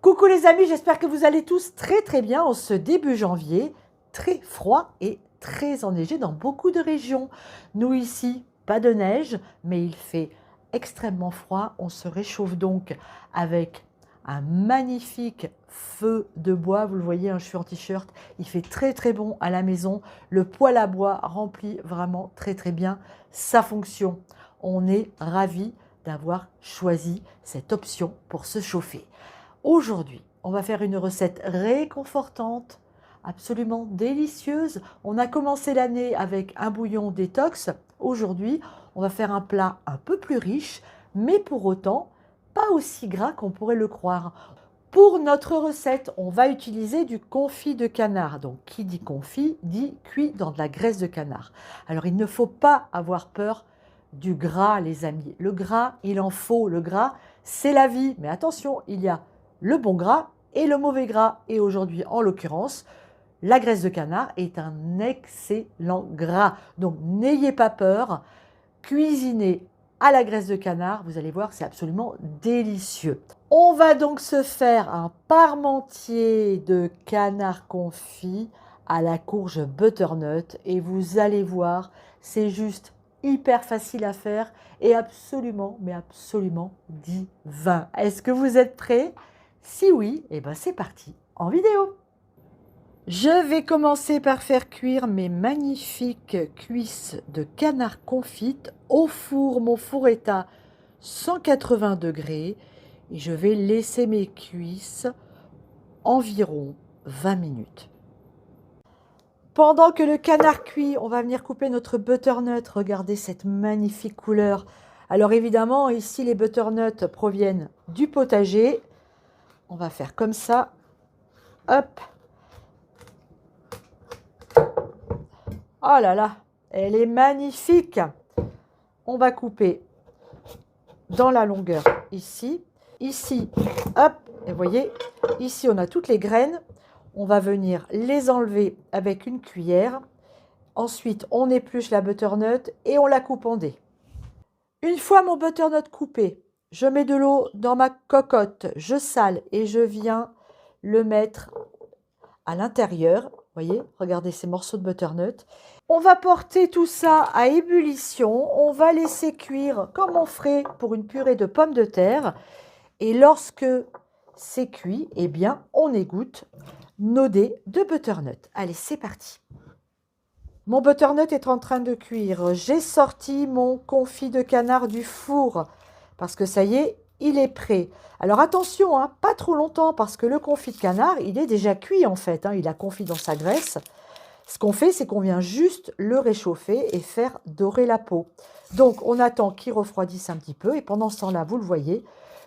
Coucou les amis, j'espère que vous allez tous très bien en ce début janvier, très froid et très enneigé dans beaucoup de régions. Nous ici, pas de neige, mais il fait extrêmement froid. On se réchauffe donc avec un magnifique feu de bois. Vous le voyez, hein, je suis en t-shirt. Il fait très bon à la maison. Le poêle à bois remplit vraiment très bien sa fonction. On est ravis d'avoir choisi cette option pour se chauffer. Aujourd'hui, on va faire une recette réconfortante, absolument délicieuse. On a commencé l'année avec un bouillon détox. Aujourd'hui, on va faire un plat un peu plus riche, mais pour autant, pas aussi gras qu'on pourrait le croire. Pour notre recette, on va utiliser du confit de canard. Donc, qui dit confit, dit cuit dans de la graisse de canard. Alors, il ne faut pas avoir peur du gras, les amis. Le gras, il en faut. Le gras, c'est la vie. Mais attention, il y a le bon gras et le mauvais gras. Et aujourd'hui, en l'occurrence, la graisse de canard est un excellent gras. Donc, n'ayez pas peur. Cuisinez à la graisse de canard, vous allez voir, c'est absolument délicieux. On va donc se faire un parmentier de canard confit à la courge butternut et vous allez voir, c'est juste hyper facile à faire et absolument, mais absolument divin. Est-ce que vous êtes prêts? Si oui, eh ben c'est parti en vidéo. Je vais commencer par faire cuire mes magnifiques cuisses de canard confite au four. Mon four est à 180 degrés et je vais laisser mes cuisses environ 20 minutes. Pendant que le canard cuit, on va venir couper notre butternut. Regardez cette magnifique couleur. Alors évidemment, ici les butternuts proviennent du potager. On va faire comme ça. Hop! Oh là là, elle est magnifique. On va couper dans la longueur ici. Ici, hop, et vous voyez, ici on a toutes les graines. On va venir les enlever avec une cuillère. Ensuite, on épluche la butternut et on la coupe en dés. Une fois mon butternut coupé, je mets de l'eau dans ma cocotte, je sale et je viens le mettre à l'intérieur. Vous voyez, regardez ces morceaux de butternut. On va porter tout ça à ébullition. On va laisser cuire comme on ferait pour une purée de pommes de terre. Et lorsque c'est cuit, eh bien, on égoutte nos dés de butternut. Allez, c'est parti. Mon butternut est en train de cuire. J'ai sorti mon confit de canard du four parce que ça y est, il est prêt. Alors attention, hein, pas trop longtemps parce que le confit de canard, il est déjà cuit en fait. Hein, il a confit dans sa graisse. Ce qu'on fait, c'est qu'on vient juste le réchauffer et faire dorer la peau. Donc, on attend qu'il refroidisse un petit peu. Et pendant ce temps-là, vous le voyez,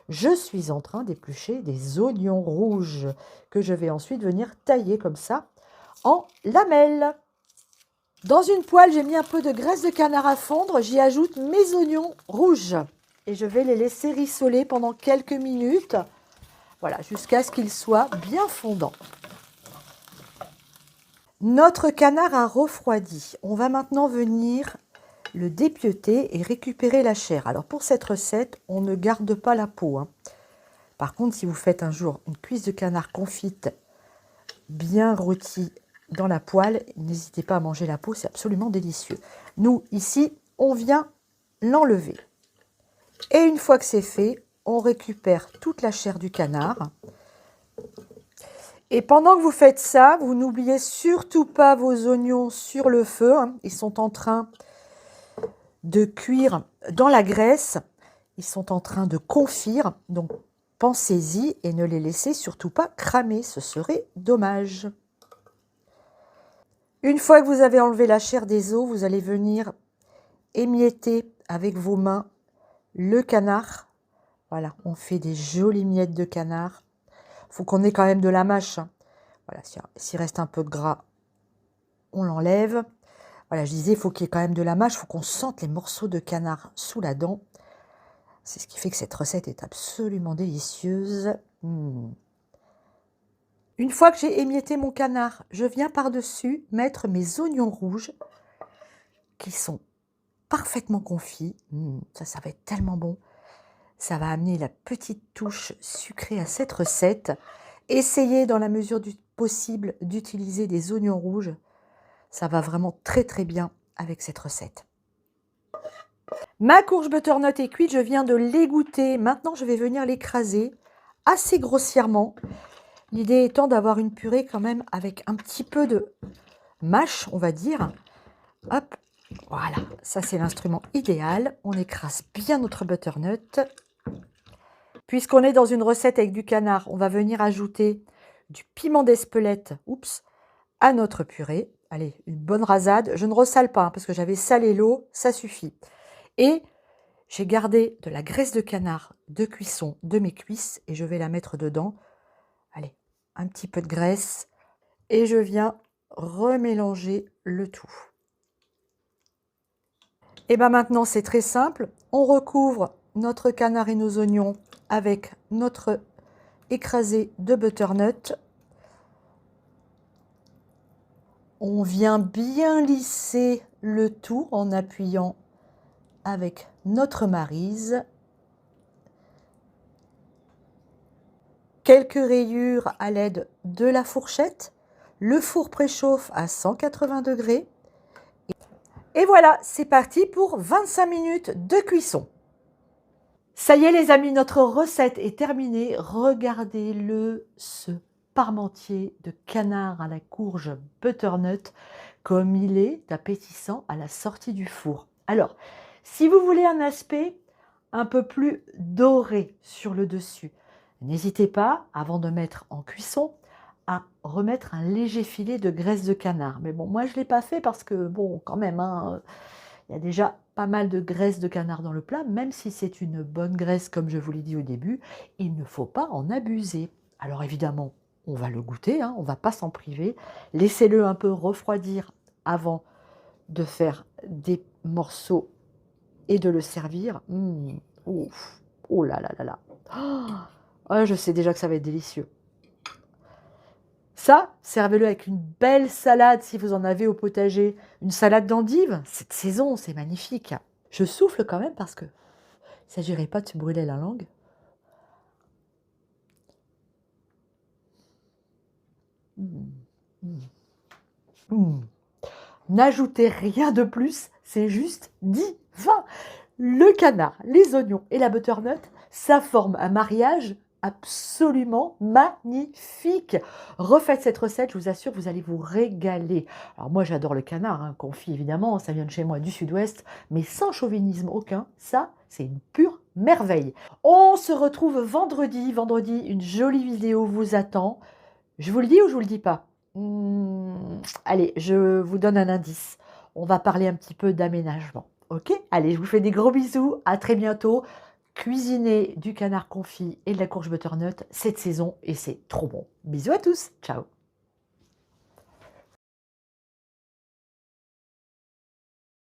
je suis en train d'éplucher des oignons rouges que je vais ensuite venir tailler comme ça en lamelles. Dans une poêle, j'ai mis un peu de graisse de canard à fondre. J'y ajoute mes oignons rouges. Et je vais les laisser rissoler pendant quelques minutes. Voilà, jusqu'à ce qu'ils soient bien fondants. Notre canard a refroidi. On va maintenant venir le dépiauter et récupérer la chair. Alors pour cette recette, on ne garde pas la peau. Hein. Par contre, si vous faites un jour une cuisse de canard confite bien rôtie dans la poêle, n'hésitez pas à manger la peau, c'est absolument délicieux. Nous, ici, on vient l'enlever. Et une fois que c'est fait, on récupère toute la chair du canard. Et pendant que vous faites ça, vous n'oubliez surtout pas vos oignons sur le feu. Hein. Ils sont en train de cuire dans la graisse. Ils sont en train de confire. Donc, pensez-y et ne les laissez surtout pas cramer. Ce serait dommage. Une fois que vous avez enlevé la chair des os, vous allez venir émietter avec vos mains le canard. Voilà, on fait des jolies miettes de canard. Il faut qu'on ait quand même de la mâche. Hein. Voilà, s'il reste un peu de gras, on l'enlève. Voilà, je disais, il faut qu'il y ait quand même de la mâche. Il faut qu'on sente les morceaux de canard sous la dent. C'est ce qui fait que cette recette est absolument délicieuse. Une fois que j'ai émietté mon canard, je viens par-dessus mettre mes oignons rouges qui sont parfaitement confits. Ça va être tellement bon. Ça va amener la petite touche sucrée à cette recette. Essayez dans la mesure du possible d'utiliser des oignons rouges. Ça va vraiment très très bien avec cette recette. Ma courge butternut est cuite, je viens de l'égoutter. Maintenant, je vais venir l'écraser assez grossièrement. L'idée étant d'avoir une purée quand même avec un petit peu de mâche, on va dire. Hop, voilà, ça c'est l'instrument idéal. On écrase bien notre butternut. Puisqu'on est dans une recette avec du canard, on va venir ajouter du piment d'Espelette, à notre purée. Allez, une bonne rasade. Je ne ressale pas, parce que j'avais salé l'eau, ça suffit. Et j'ai gardé de la graisse de canard de cuisson de mes cuisses et je vais la mettre dedans. Allez, un petit peu de graisse. Et je viens remélanger le tout. Et bien maintenant, c'est très simple. On recouvre notre canard et nos oignons avec notre écrasé de butternut. On vient bien lisser le tout en appuyant avec notre maryse. Quelques rayures à l'aide de la fourchette. Le four préchauffe à 180 degrés. Et voilà, c'est parti pour 25 minutes de cuisson. Ça y est les amis, notre recette est terminée. Regardez-le, ce parmentier de canard à la courge butternut, comme il est appétissant à la sortie du four. Alors, si vous voulez un aspect un peu plus doré sur le dessus, n'hésitez pas, avant de mettre en cuisson, à remettre un léger filet de graisse de canard. Mais bon, moi je ne l'ai pas fait parce que, bon, quand même, hein, il y a déjà pas mal de graisse de canard dans le plat, même si c'est une bonne graisse, comme je vous l'ai dit au début, il ne faut pas en abuser. Alors évidemment, on va le goûter, hein, on ne va pas s'en priver. Laissez-le un peu refroidir avant de faire des morceaux et de le servir. Ouf, oh là là là là. Oh, je sais déjà que ça va être délicieux. Ça, servez-le avec une belle salade si vous en avez au potager. Une salade d'endives, cette saison, c'est magnifique. Je souffle quand même parce que il ne s'agirait pas de se brûler la langue. N'ajoutez rien de plus, c'est juste divin. Le canard, les oignons et la butternut, ça forme un mariage absolument magnifique. Refaites cette recette, je vous assure, vous allez vous régaler. Alors moi, j'adore le canard, hein, confit évidemment, ça vient de chez moi du sud-ouest, mais sans chauvinisme aucun, ça, c'est une pure merveille. On se retrouve vendredi. Vendredi, une jolie vidéo vous attend. Je vous le dis ou je vous le dis pas? Allez, je vous donne un indice. On va parler un petit peu d'aménagement. Ok? Allez, je vous fais des gros bisous. À très bientôt. Cuisinez du canard confit et de la courge butternut cette saison et c'est trop bon. Bisous à tous. Ciao.